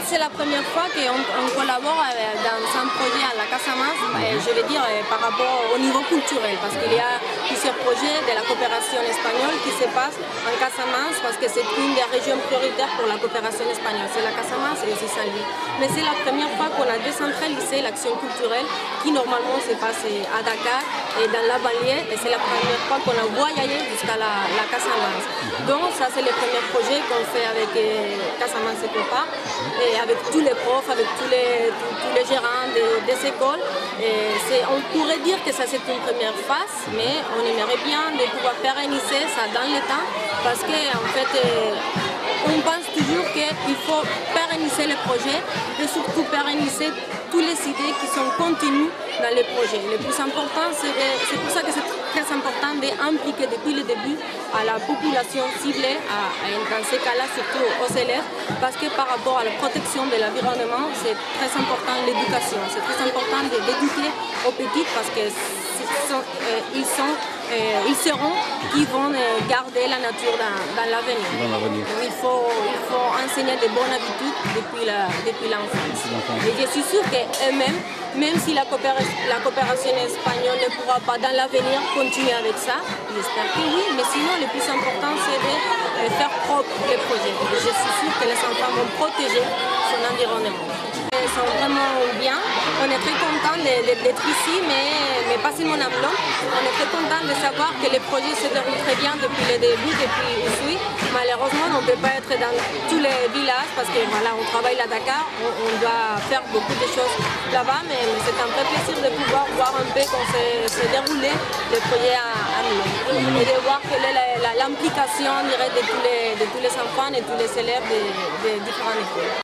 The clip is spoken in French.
C'est la première fois qu'on collabore dans un projet à la Casamance, je veux dire par rapport au niveau culturel, parce qu'il y a plusieurs projets de la coopération espagnole qui se passent en Casamance, parce que c'est une des régions prioritaires pour la coopération espagnole, c'est la Casamance et aussi Saint-Louis. Mais c'est la première fois qu'on a décentralisé l'action culturelle qui normalement se passe à Dakar et dans la banlieue, et c'est la première fois qu'on a voyagé jusqu'à la Casamance. Donc ça c'est le premier projet qu'on fait avec Casamance et Copa, et avec tous les profs, avec tous les gérants des écoles. On pourrait dire que ça c'est une première phase, mais on aimerait bien de pouvoir pérenniser ça dans le temps, parce qu'en fait on pense toujours qu'il faut pérenniser les projets et surtout pérenniser toutes les idées qui sont contenues dans les projets. Le plus important, c'est pour ça que c'est très important d'impliquer depuis le début à la population ciblée, dans ces cas-là surtout aux élèves, parce que par rapport à la protection de l'environnement, c'est très important l'éducation. C'est très important d'éduquer aux petits parce que ils seront qui vont garder la nature dans l'avenir. Il faut enseigner de bonnes habitudes depuis l'enfance. Et je suis sûre qu'eux-mêmes, même si la coopération espagnole ne pourra pas dans l'avenir continuer avec ça, j'espère que oui, mais sinon le plus important c'est de faire propre les projets. Et je suis sûre que les enfants vont protéger son environnement. Ils sont vraiment bien. On est très content d'être ici, mais pas seulement à Blanc. On est très content de savoir que les projets se déroulent très bien depuis le début, depuis Oussouye. Malheureusement, on ne peut pas être dans tous les villages parce que voilà, on travaille à Dakar, on doit faire beaucoup de choses là-bas, mais c'est un vrai plaisir de pouvoir voir un peu comment se dérouler le projet à Blanc et de voir quelle est l'implication de tous les enfants et tous les élèves des différentes écoles.